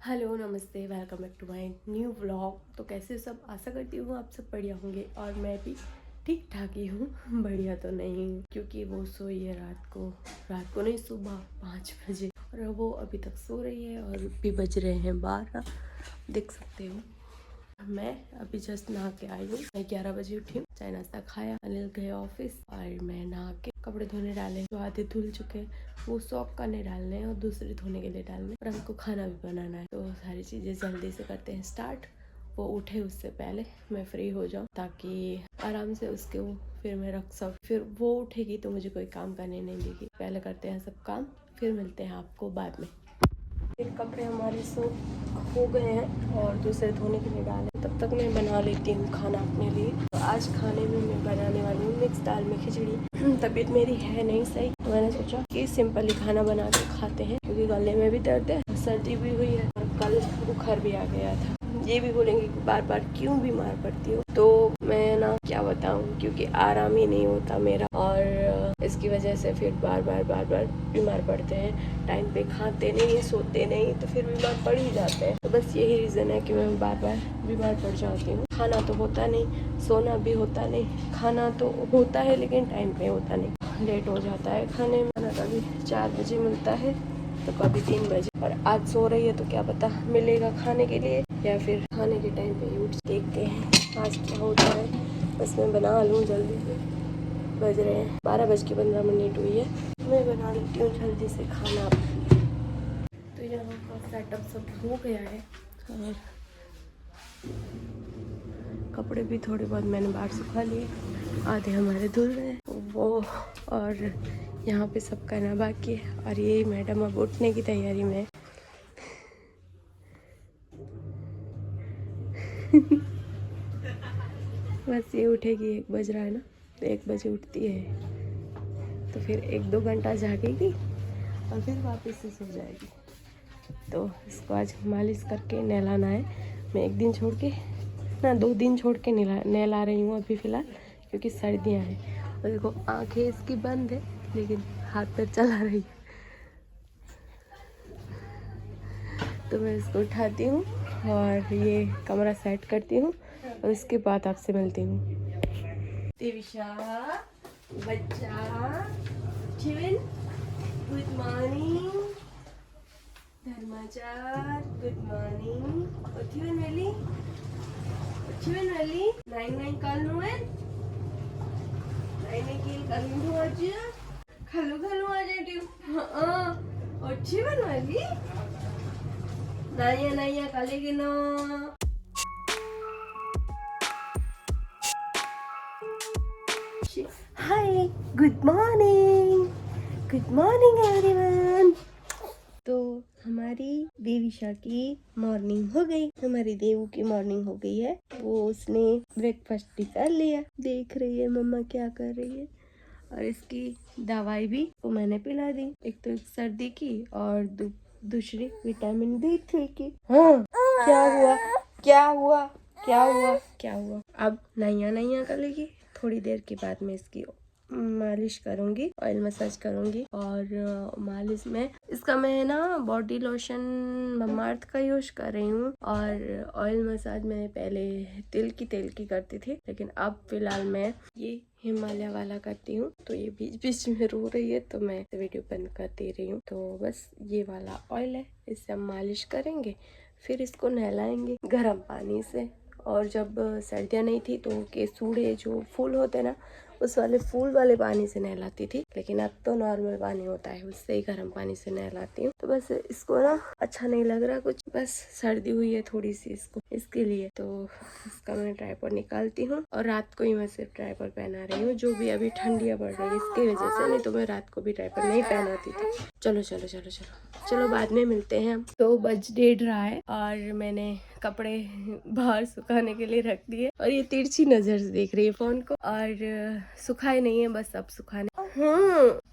Hello नमस्ते, welcome back to my new vlog. तो कैसे सब, आशा करती हूँ आप सब बढ़िया होंगे और मैं भी ठीक ठाक ही हूँ। बढ़िया तो नहीं क्योंकि वो सोई है रात को नहीं, सुबह 5 बजे, और वो अभी तक सो रही है और अभी बज रहे हैं 12, देख सकते हो। मैं अभी जस्ट नहा के आई हूँ। मैं 11 बजे उठी हूँ, चाय नाश्ता खाया, अनिल गए ऑफिस और मैं नहा के कपड़े धोने डाले, जो आधे धुल चुके हैं वो सॉक करने डालने हैं और दूसरे धोने के लिए डालने, और हमको खाना भी बनाना है। तो सारी चीजें जल्दी से करते हैं स्टार्ट। वो उठे उससे पहले मैं फ्री हो जाऊँ ताकि आराम से उसके फिर मैं रख सकूँ। फिर वो उठेगी तो मुझे कोई काम करने नहीं देगी। पहले करते हैं सब काम, फिर मिलते हैं आपको बाद में। फिर कपड़े हमारे सूख हो गए हैं और दूसरे धोने के लिए डाले, तब तक मैं बना लेती हूँ खाना अपने लिए। तो आज खाने में मैं बनाने वाली हूँ मिक्स दाल में खिचड़ी। तबीयत मेरी है नहीं सही, तो मैंने सोचा कि सिंपल ही खाना बना के खाते हैं, क्योंकि गले में भी दर्द है, सर्दी भी हुई है और कल बुखार भी आ गया था। ये भी बोलेंगे कि बार बार क्यों बीमार पड़ती हो, तो मैं ना क्या बताऊँ, क्योंकि आराम ही नहीं होता मेरा, और इसकी वजह से फिर बार बार बीमार पड़ते हैं। टाइम पे खाते नहीं, सोते नहीं, तो फिर बीमार पड़ ही जाते हैं। तो बस यही रीज़न है कि मैं बार बार बीमार पड़ जाती हूँ। खाना तो होता नहीं, सोना भी होता नहीं। खाना तो होता है लेकिन टाइम पे होता नहीं, लेट हो जाता है खाने में। खाना कभी 4 बजे मिलता है तो कभी 3 बजे, और आज सो रही है तो क्या पता मिलेगा खाने के लिए या फिर खाने के टाइम पे उठ। देखते हैं आज क्या होता है। बस मैं बना लूँ जल्दी से। बज रहे हैं 12:15 हुई है। मैं बना लेती हूँ जल्दी से खाना। तो यहाँ का सेटअप सब हो गया है और कपड़े भी थोड़े बहुत मैंने बाहर सुखा लिए, आधे हमारे धुल रहे हैं वो, और यहाँ पे सब करना बाकी है। और ये मैडम अब उठने की तैयारी में बस ये उठेगी, 1 बज रहा है ना, तो 1 बजे उठती है, तो फिर 1-2 घंटा जागेगी और फिर वापस से सो जाएगी। तो इसको आज मालिश करके नहलाना है। मैं 1 दिन छोड़ के ना 2 दिन छोड़ के नहला रही हूँ अभी फ़िलहाल, क्योंकि सर्दियाँ हैं। और देखो आँखें इसकी बंद है लेकिन हाथ पैर चला रही है। तो मैं इसको उठाती हूँ और ये कमरा सेट करती हूँ और उसके बाद आपसे मिलती हूँ। देविशा बच्चा, Shivin good morning, Dharmachar good morning, उठिवन वेली 9 कालनुएन 9 किल कालनु आज खालू आज उठिवन वेली नाया कालेगिनो। Hi, good morning everyone. तो हमारी देविशा की मॉर्निंग हो गई, हमारी देवू की मॉर्निंग हो गई है। वो उसने ब्रेकफास्ट भी कर लिया, देख रही है मम्मा क्या कर रही है। और इसकी दवाई भी तो मैंने पिला दी, एक तो सर्दी की और दूसरी विटामिन D3 की। हाँ, क्या हुआ? अब नैया करेगी। थोड़ी देर के बाद मैं इसकी मालिश करूंगी, ऑयल मसाज करूंगी। और मालिश में इसका मैं ना बॉडी लोशन ममाअर्थ का यूज कर रही हूँ, और ऑयल मसाज मैं पहले तेल की करती थी, लेकिन अब फिलहाल मैं ये हिमालय वाला करती हूँ। तो ये बीच में रो रही है तो मैं वीडियो बंद कर दे रही हूँ। तो बस ये वाला ऑयल है, इससे हम मालिश करेंगे, फिर इसको नहलाएंगे गर्म पानी से। और जब सर्दियाँ नहीं थी तो केसूड़े जो फूल होते ना, उस वाले फूल वाले पानी से नहलाती थी, लेकिन अब तो नॉर्मल पानी होता है उससे ही गर्म पानी से नहलाती हूँ। तो बस इसको ना अच्छा नहीं लग रहा कुछ, बस सर्दी हुई है थोड़ी सी इसके लिए। तो इसका मैं ट्राइपॉड निकालती हूँ और रात को ही मैं सिर्फ ट्राइपॉड पहना रही हूँ, जो भी अभी ठंडियाँ पड़ रही है इसकी वजह से, नहीं तो मैं रात को भी ट्राइपॉड नहीं पहनाती थी। चलो बाद में मिलते हैं हम। तो बज 1:30 रहा है और मैंने कपड़े बाहर सुखाने के लिए रख दिए, और ये तिरछी नजर से देख रही है फोन को, और सुखाए नहीं है, बस अब सुखाने।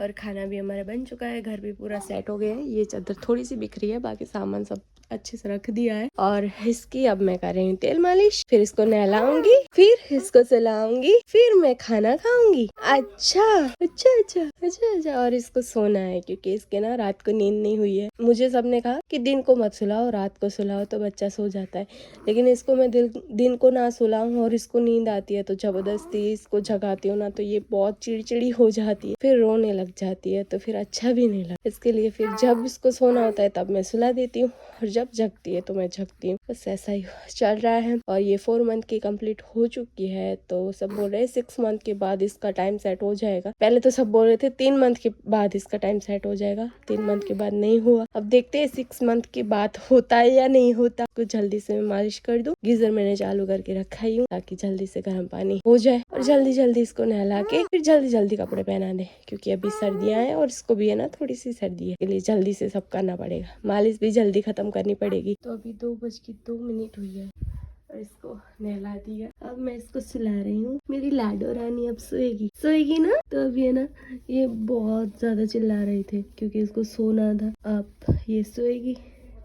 और खाना भी हमारा बन चुका है, घर भी पूरा सेट हो गया है। ये चादर थोड़ी सी बिखरी है, बाकी सामान सब अच्छे से रख दिया है। और इसकी अब मैं कर रही हूँ तेल मालिश, फिर इसको नहलाऊंगी, फिर इसको सुलाऊंगी, फिर मैं खाना खाऊंगी। अच्छा अच्छा अच्छा अच्छा अच्छा। और इसको सोना है क्योंकि इसके ना रात को नींद नहीं हुई है। मुझे सबने कहा कि दिन को मत सुलाओ, रात को सुलाओ तो बच्चा सो जाता है, लेकिन इसको मैं दिन को ना सुलाऊं और इसको नींद आती है तो जबरदस्ती इसको जगाती हूँ ना, तो ये बहुत चिड़चिड़ी हो जाती है, फिर रोने लग जाती है, तो फिर अच्छा भी नहीं लगता। इसके लिए फिर जब इसको सोना होता है तब मैं सुला देती हूँ, और जब जगती है तो मैं जगती हूँ। बस ऐसा ही चल रहा है। और ये 4 मंथ की कंप्लीट हो चुकी है, तो सब बोल रहे हैं 6 मंथ के बाद इसका टाइम सेट हो जाएगा। पहले तो सब बोल रहे थे 3 मंथ के बाद इसका टाइम सेट हो जाएगा, 3 मंथ के बाद नहीं हुआ। अब देखते हैं 6 मंथ के बाद होता है या नहीं होता। कुछ जल्दी से मैं मालिश कर दूं। गीजर मैंने चालू करके रखा ही हूँ ताकि जल्दी से गर्म पानी हो जाए, और जल्दी जल्दी इसको नहला के फिर जल्दी जल्दी कपड़े पहना दे, क्योंकि अभी सर्दियाँ हैं और इसको भी है ना थोड़ी सी सर्दी है, इसलिए जल्दी से सब करना पड़ेगा। मालिश भी जल्दी खत्म करनी पड़ेगी। तो अभी 2:02 हुई है और इसको नहला दिया। अब मैं इसको सुला रही हूँ। मेरी लाडो रानी अब सोएगी ना। तो अभी है ना, ये बहुत ज्यादा चिल्ला रहे थे क्योंकि इसको सोना था। अब ये सोएगी,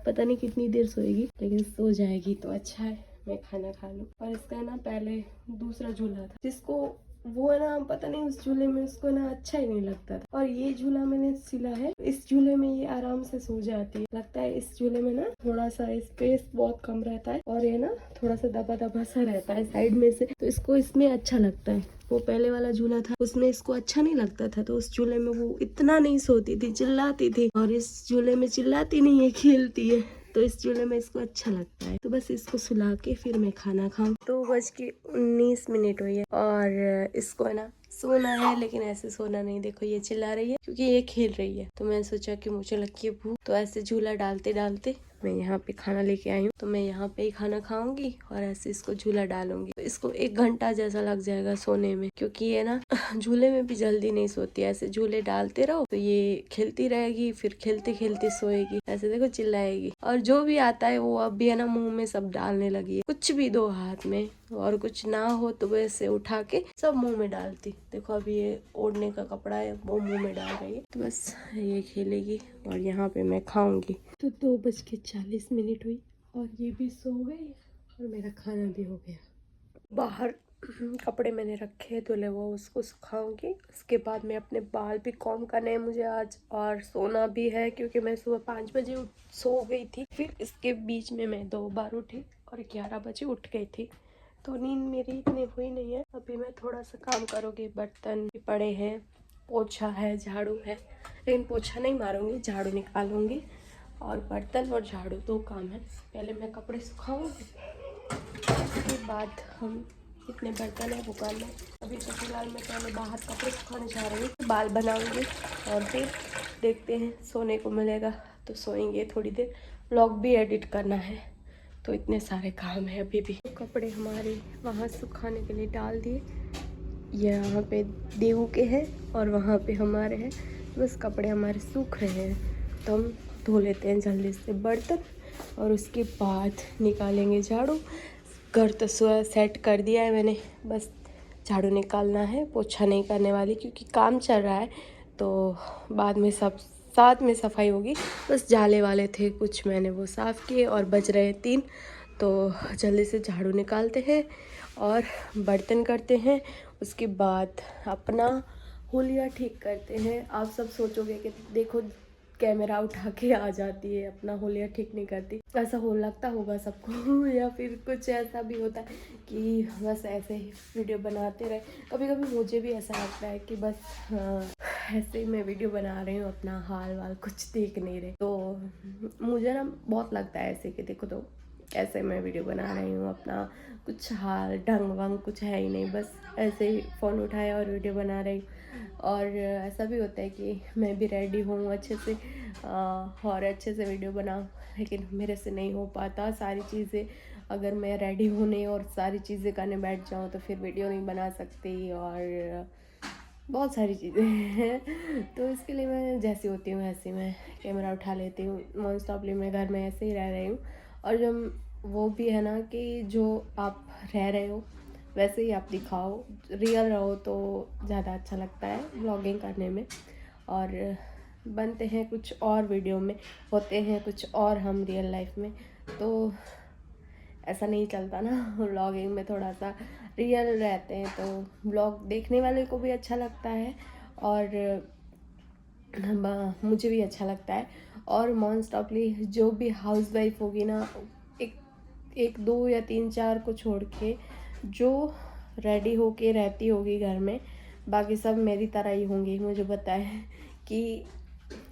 पता नहीं कितनी देर सोएगी, लेकिन सो जाएगी तो अच्छा है। मैं खाना खा लूँ। और इसका ना पहले दूसरा झूला था जिसको वो है ना, पता नहीं उस झूले में उसको ना अच्छा ही नहीं लगता था, और ये झूला मैंने सिला है। इस झूले में ये आराम से सो जाती है। लगता है इस झूले में ना थोड़ा सा स्पेस बहुत कम रहता है, और ये ना थोड़ा सा दबा दबा सा रहता है साइड में से, तो इसको इसमें अच्छा लगता है। वो पहले वाला झूला था उसमें इसको अच्छा नहीं लगता था, तो उस झूले में वो इतना नहीं सोती थी, चिल्लाती थी। और इस झूले में चिल्लाती नहीं है, खेलती है, तो इस झूले में इसको अच्छा लगता है। तो बस इसको सुला के फिर मैं खाना खाऊं। 2:19 हुई है और इसको है ना सोना है, लेकिन ऐसे सोना नहीं। देखो ये चिल्ला रही है क्योंकि ये खेल रही है, तो मैंने सोचा कि मुझे लगी है भूख, तो ऐसे झूला डालते डालते मैं यहाँ पे खाना लेके आई हूँ, तो मैं यहाँ पे ही खाना खाऊंगी और ऐसे इसको झूला डालूंगी। तो इसको 1 घंटा जैसा लग जाएगा सोने में, क्योंकि ये ना झूले में भी जल्दी नहीं सोती। ऐसे झूले डालते रहो तो ये खेलती रहेगी, फिर खेलते खेलते सोएगी। ऐसे देखो चिल्लाएगी, और जो भी आता है वो अब भी है ना मुंह में सब डालने लगी है। कुछ भी दो हाथ में, और कुछ ना हो तो वैसे उठा के सब मुंह में डालती। देखो अभी ये ओढ़ने का कपड़ा है वो मुंह में डाल रही है। तो बस ये खेलेगी और यहाँ पे मैं खाऊंगी। तो 2:40 हुई और ये भी सो गई और मेरा खाना भी हो गया। बाहर कपड़े मैंने रखे हैं धुले, वो उसको सुखाऊंगी। उसके बाद मैं अपने बाल भी कॉम्ब करने हैं मुझे आज, और सोना भी है क्योंकि मैं सुबह 5 बजे सो गई थी। फिर इसके बीच में मैं 2 बार उठी और 11 बजे उठ गई थी, तो नींद मेरी इतनी हुई नहीं है। अभी मैं थोड़ा सा काम करूँगी, बर्तन भी पड़े हैं, पोछा है, झाड़ू है, लेकिन पोछा नहीं मारूंगी, झाड़ू निकालूंगी। और बर्तन और झाड़ू 2 काम है। पहले मैं कपड़े सुखाऊंगी, उसके बाद हम इतने बर्तन है वो करना। अभी तो फिलहाल मैं पहले बाहर कपड़े सुखाने जा रही हूँ, बाल बनाऊंगी और फिर देखते हैं सोने को मिलेगा तो सोएंगे थोड़ी देर। व्लॉग भी एडिट करना है, तो इतने सारे काम है अभी भी। तो कपड़े हमारे वहाँ सुखाने के लिए डाल दिए, यहाँ पे देवू के हैं और वहाँ पे हमारे हैं। बस कपड़े हमारे सूख रहे हैं तो हम धो लेते हैं जल्दी से बर्तन, और उसके बाद निकालेंगे झाड़ू। घर तो सेट कर दिया है मैंने, बस झाड़ू निकालना है। पोछा नहीं करने वाली क्योंकि काम चल रहा है, तो बाद में सब साथ में सफाई होगी। बस जाले वाले थे कुछ, मैंने वो साफ़ किए और बज रहे 3, तो जल्दी से झाड़ू निकालते हैं और बर्तन करते हैं। उसके बाद अपना होलिया ठीक करते हैं। आप सब सोचोगे कि देखो कैमरा उठा के आ जाती है, अपना होलिया ठीक नहीं करती। ऐसा हो लगता होगा सबको या फिर कुछ ऐसा भी होता है कि बस ऐसे ही वीडियो बनाते रहे। कभी कभी मुझे भी ऐसा लगता है कि बस ऐसे ही मैं वीडियो बना रही हूँ, अपना हाल वाल कुछ देख नहीं रहे। तो मुझे ना बहुत लगता है ऐसे कि देखो तो ऐसे मैं वीडियो बना रही हूँ, अपना कुछ हाल ढंग वंग कुछ है ही नहीं, बस ऐसे ही फ़ोन उठाया और वीडियो बना रही हूँ। और ऐसा भी होता है कि मैं भी रेडी हूँ अच्छे से और अच्छे से वीडियो बनाऊँ, लेकिन मेरे से नहीं हो पाता सारी चीज़ें। अगर मैं रेडी हूँ नहीं और सारी चीज़ें करने बैठ जाऊँ तो फिर वीडियो नहीं बना सकती, और बहुत सारी चीज़ें हैं। तो इसके लिए मैं जैसी होती हूँ ऐसी मैं कैमरा उठा लेती हूँ। नॉन स्टॉपली मैं घर में ऐसे ही रह रही हूँ, और जब वो भी है ना कि जो आप रह रहे हो वैसे ही आप दिखाओ, रियल रहो तो ज़्यादा अच्छा लगता है व्लॉगिंग करने में। और बनते हैं कुछ और वीडियो में, होते हैं कुछ और हम रियल लाइफ में, तो ऐसा नहीं चलता ना। व्लॉगिंग में थोड़ा सा रियल रहते हैं तो व्लॉग देखने वाले को भी अच्छा लगता है और मुझे भी अच्छा लगता है। और मोस्ट ऑफली जो भी हाउस वाइफ होगी ना, एक एक दो या तीन चार को छोड़ के जो रेडी होके रहती होगी घर में, बाकी सब मेरी तरह ही होंगी। मुझे पता है कि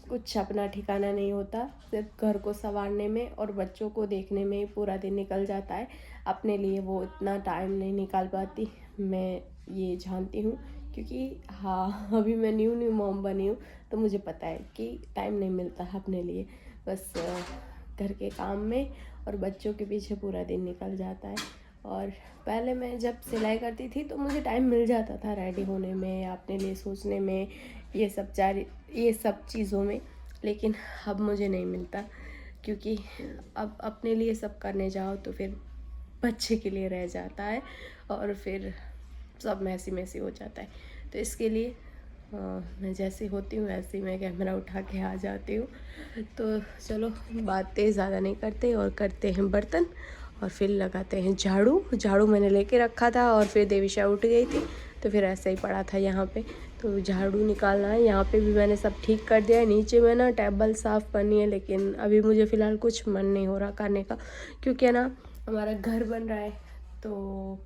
कुछ अपना ठिकाना नहीं होता, सिर्फ घर को संवारने में और बच्चों को देखने में पूरा दिन निकल जाता है। अपने लिए वो इतना टाइम नहीं निकाल पाती, मैं ये जानती हूँ, क्योंकि हाँ अभी मैं न्यू मॉम बनी हूँ, तो मुझे पता है कि टाइम नहीं मिलता अपने लिए। बस घर के काम में और बच्चों के पीछे पूरा दिन निकल जाता है। और पहले मैं जब सिलाई करती थी तो मुझे टाइम मिल जाता था रेडी होने में, अपने लिए सोचने में, ये सब चीज़ों में, लेकिन अब मुझे नहीं मिलता, क्योंकि अब अपने लिए सब करने जाओ तो फिर बच्चे के लिए रह जाता है और फिर सब मैसी हो जाता है। तो इसके लिए मैं जैसी होती हूँ वैसे ही मैं कैमरा उठा के आ जाती हूँ। तो चलो बातें ज़्यादा नहीं करते और करते हैं बर्तन, और फिर लगाते हैं झाड़ू मैंने लेके रखा था और फिर देविशा उठ गई थी तो फिर ऐसा ही पड़ा था यहाँ पे, तो झाड़ू निकालना है। यहाँ पे भी मैंने सब ठीक कर दिया है। नीचे में ना टेबल साफ़ करनी है, लेकिन अभी मुझे फ़िलहाल कुछ मन नहीं हो रहा करने का, क्योंकि है ना हमारा घर बन रहा है, तो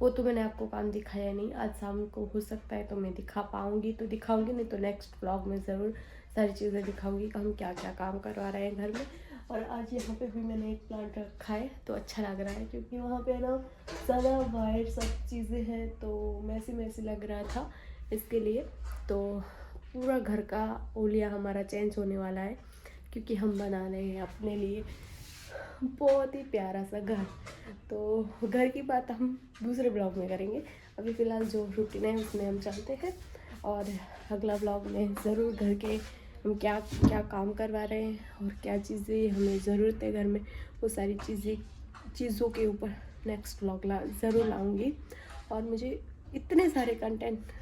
वो तो मैंने आपको काम दिखाया नहीं। आज शाम को हो सकता है तो मैं दिखा पाऊँगी तो दिखाऊँगी, नहीं तो नेक्स्ट व्लॉग में ज़रूर सारी चीज़ें दिखाऊँगी कि हम क्या क्या काम करवा रहे हैं घर में। और आज यहाँ पे भी मैंने एक प्लांट रखा है तो अच्छा लग रहा है, क्योंकि वहाँ पे ना सारा वायर सब चीज़ें हैं तो मैसी लग रहा था, इसके लिए। तो पूरा घर का ओलिया हमारा चेंज होने वाला है, क्योंकि हम बना रहे हैं अपने लिए बहुत ही प्यारा सा घर। तो घर की बात हम दूसरे ब्लॉग में करेंगे, अभी फ़िलहाल जो रूटीन है उसमें हम चलते हैं, और अगला ब्लॉग में ज़रूर घर के हम क्या क्या काम करवा रहे हैं और क्या चीज़ें हमें ज़रूरत है घर में, वो सारी चीज़ों के ऊपर नेक्स्ट व्लॉग ज़रूर लाऊंगी। और मुझे इतने सारे कंटेंट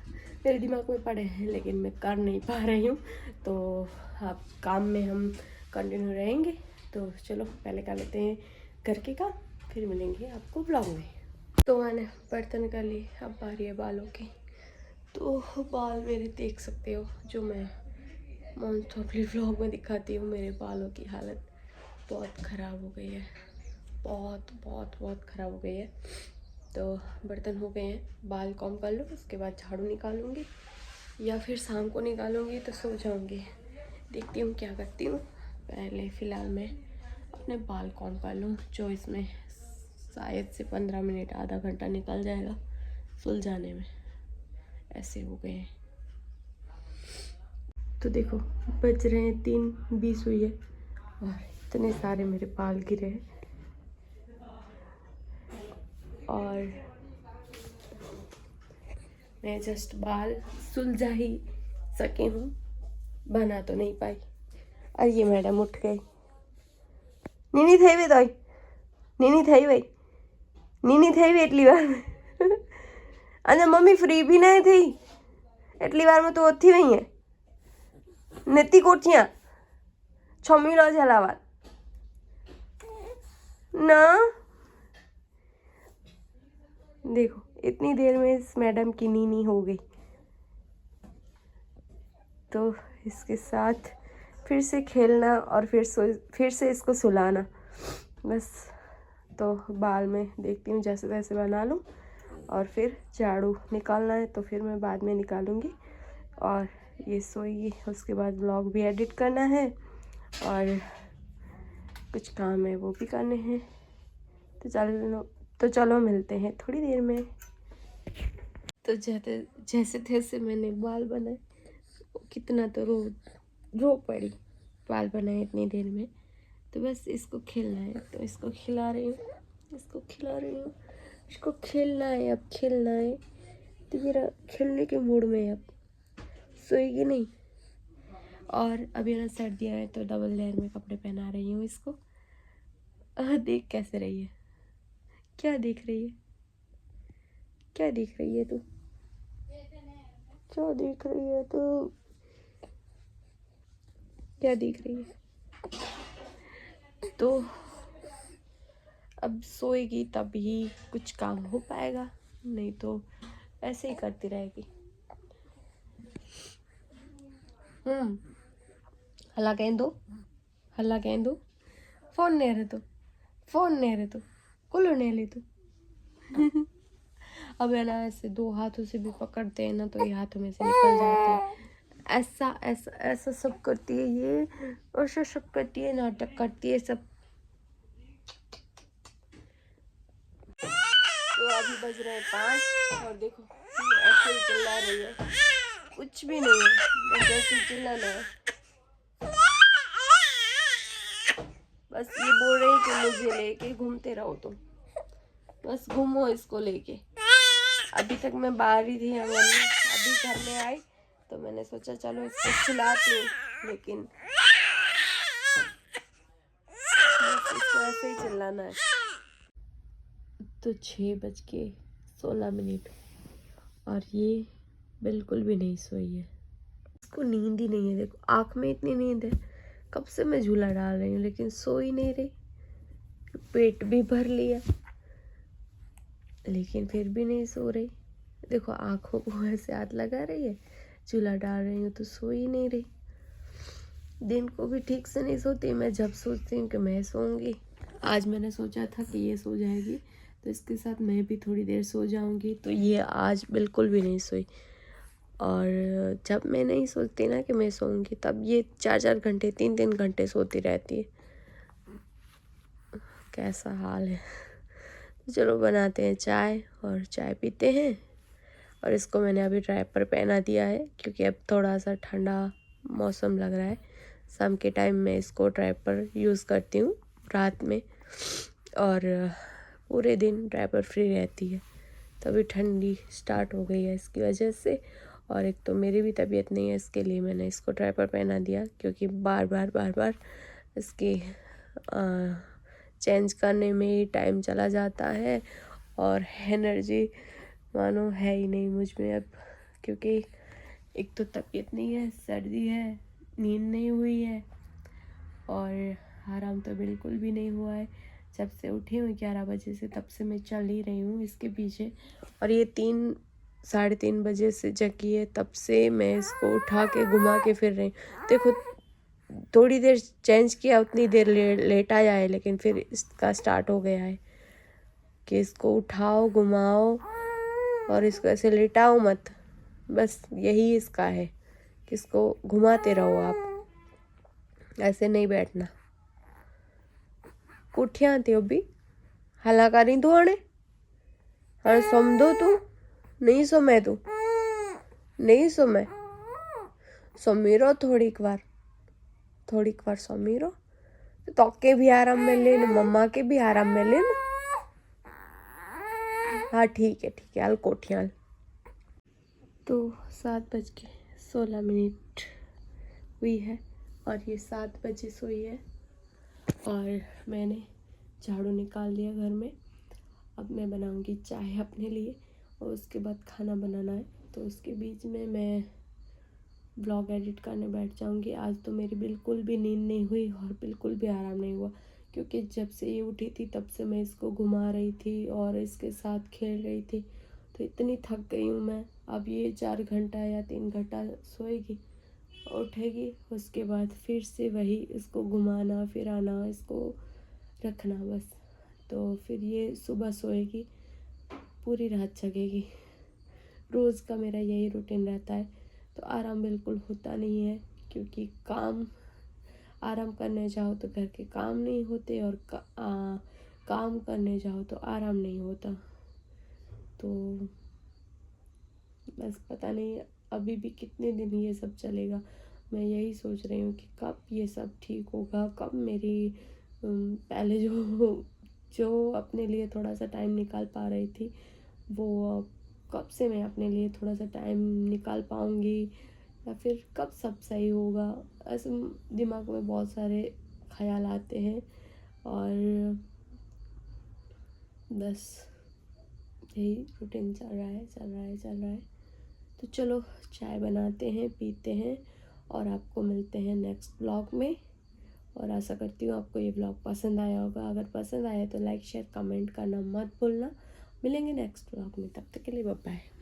मेरे दिमाग में पड़े हैं लेकिन मैं कर नहीं पा रही हूँ, तो आप काम में हम कंटिन्यू रहेंगे। तो चलो पहले कर लेते हैं घर के काम, फिर मिलेंगे आपको ब्लॉग में। तो मैंने बर्तन कर लिए, अब बारी है बालों की। तो बाल मेरे देख सकते हो, जो मैं मोस्टली व्लॉग में दिखाती हूँ। मेरे बालों की हालत बहुत ख़राब हो गई है, बहुत ख़राब हो गई है। तो बर्तन हो गए हैं, बाल कॉम कर लो, उसके बाद झाड़ू निकालूंगी या फिर शाम को निकालूंगी तो सो जाऊंगी, देखती हूँ क्या करती हूँ। पहले फ़िलहाल मैं अपने बाल कॉम कर लूँ, जो इसमें शायद से 15 मिनट आधा घंटा निकल जाएगा सुलझाने में, ऐसे हो गए हैं। तो देखो बज रहे हैं 3:20 हुई है और इतने सारे मेरे बाल गिरे हैं, और मैं जस्ट बाल सुलझा ही सकी हूँ, बना तो नहीं पाई। और ये मैडम उठ गई, નીની થઈ વે તોય નીની થઈ વે નીની થઈ વે એટલી વાર અને મમ્મી ફ્રી બી નહીં થઈ એટલી વારમાં તો ઓછી વઈ है नेती कोठियाँ छमी लो झलावा ना। देखो इतनी देर में इस मैडम की नीनी हो गई, तो इसके साथ फिर से खेलना और फिर से इसको सुलाना बस। तो बाल में देखती हूँ जैसे तैसे बना लूँ, और फिर झाड़ू निकालना है तो फिर मैं बाद में निकालूँगी। और ये सोएगी, उसके बाद ब्लॉग भी एडिट करना है और कुछ काम है वो भी करने हैं। तो चलो मिलते हैं थोड़ी देर में। तो जैसे तैसे मैंने बाल बनाए, कितना तो रो पड़ी बाल बनाए इतनी देर में। तो बस इसको खेलना है तो इसको खिला रही हूँ, इसको खेलना है, अब खेलना है। तो मेरा खेलने के मूड में है, अब सोएगी नहीं। और अभी ना सर्दियाँ हैं तो डबल लेयर में कपड़े पहना रही हूँ इसको। देख कैसे रही है, क्या देख रही है, क्या देख रही है तू, क्या देख रही है तू। क्या दिख रही है? तो अब सोएगी तभी कुछ काम हो पाएगा, नहीं तो ऐसे ही करती रहेगी। हल्ला कहें दो, हल्ला कहें दो। फोन नहीं रहे तो, फोन नहीं रहे तो कुल्लू नहीं ले तो। अब है ना, ऐसे दो हाथों से भी पकड़ते हैं ना तो ये हाथों में से निकल जाते हैं। ऐसा ऐसा ऐसा सब करती है ये, ऐसा सब करती है, नाटक करती है सब। तो अभी बज रहे हैं 5 और देखो ये ऐसे ही चिल्ला रही है, कुछ भी नहीं है, बस ऐसे ही चिल्लाना है। बस ये बोल रही है कि मुझे लेके घूमते रहो तुम, बस घूमो इसको लेके। अभी तक मैं बाहर ही थी आंगन में, अभी घर में आई तो मैंने सोचा चलो इसको खिलाती हूँ, लेकिन बस इसको ऐसे ही चिल्लाना है। तो 6:16 और ये बिल्कुल भी नहीं सोई है, इसको नींद ही नहीं है। देखो आँख में इतनी नींद है, कब से मैं झूला डाल रही हूँ लेकिन सो ही नहीं रही। पेट भी भर लिया लेकिन फिर भी नहीं सो रही। देखो आँखों को ऐसे हाथ लगा रही है, झूला डाल रही हूँ तो सो ही नहीं रही। दिन को भी ठीक से नहीं सोती, मैं जब सोचती हूँ कि मैं सोऊंगी। आज मैंने सोचा था कि ये सो जाएगी तो इसके साथ मैं भी थोड़ी देर सो जाऊंगी, तो ये आज बिल्कुल भी नहीं सोई। और जब मैं नहीं सोचती ना कि मैं सोऊंगी तब ये 4-4 घंटे 3-3 घंटे सोती रहती है। कैसा हाल है। तो चलो बनाते हैं चाय और चाय पीते हैं। और इसको मैंने अभी डायपर पहना दिया है क्योंकि अब थोड़ा सा ठंडा मौसम लग रहा है। शाम के टाइम में इसको डायपर यूज़ करती हूँ रात में, और पूरे दिन डायपर फ्री रहती है। तभी ठंडी स्टार्ट हो गई है इसकी वजह से, और एक तो मेरी भी तबीयत नहीं है, इसके लिए मैंने इसको डायपर पहना दिया क्योंकि बार बार इसकी चेंज करने में ही टाइम चला जाता है और एनर्जी मानो है ही नहीं मुझ में अब, क्योंकि एक तो तबीयत नहीं है, सर्दी है, नींद नहीं हुई है और आराम तो बिल्कुल भी नहीं हुआ है। जब से उठी हूँ 11 बजे से तब से मैं चल ही रही हूँ इसके पीछे, और ये 3-3:30 बजे से जगी है तब से मैं इसको उठा के घुमा के फिर रही हूँ। देखो थोड़ी देर चेंज किया, उतनी देर लेटा जाए, लेकिन फिर इसका स्टार्ट हो गया है कि इसको उठाओ घुमाओ और इसको ऐसे लेटाओ मत। बस यही इसका है कि इसको घुमाते रहो आप, ऐसे नहीं बैठना। कुठिया थी अभी हला करी तू हणे हाँ समझो तू नहीं समय तू नहीं समय समीरो थोड़ी बार समीरो तो के भी आराम में ले, मम्मा के भी आराम में ले। हाँ ठीक है हाल कोठियाल। तो 7:16 हुई है और ये 7 बजे सोई है और मैंने झाड़ू निकाल दिया घर में। अब मैं बनाऊंगी चाय अपने लिए और उसके बाद खाना बनाना है, तो उसके बीच में मैं ब्लॉग एडिट करने बैठ जाऊंगी। आज तो मेरी बिल्कुल भी नींद नहीं हुई और बिल्कुल भी आराम नहीं हुआ, क्योंकि जब से ये उठी थी तब से मैं इसको घुमा रही थी और इसके साथ खेल रही थी, तो इतनी थक गई हूँ मैं। अब ये 4 घंटा या 3 घंटा सोएगी, उठेगी, उसके बाद फिर से वही इसको घुमाना फिराना, इसको रखना बस। तो फिर ये सुबह सोएगी, पूरी रात जगेगी। रोज़ का मेरा यही रूटीन रहता है। तो आराम बिल्कुल होता नहीं है, क्योंकि आराम करने जाओ तो घर के काम नहीं होते और काम करने जाओ तो आराम नहीं होता। तो बस पता नहीं अभी भी कितने दिन ये सब चलेगा। मैं यही सोच रही हूँ कि कब ये सब ठीक होगा, कब मेरी पहले जो अपने लिए थोड़ा सा टाइम निकाल पा रही थी वो कब से मैं अपने लिए थोड़ा सा टाइम निकाल पाऊँगी, या फिर कब सब सही होगा। ऐसे दिमाग में बहुत सारे ख्याल आते हैं और बस यही रूटीन चल रहा है। तो चलो चाय बनाते हैं, पीते हैं और आपको मिलते हैं नेक्स्ट ब्लॉग में। और आशा करती हूँ आपको ये ब्लॉग पसंद आया होगा। अगर पसंद आया तो लाइक शेयर कमेंट करना मत भूलना। मिलेंगे नेक्स्ट ब्लॉग में, तब तक के लिए बाय बाय।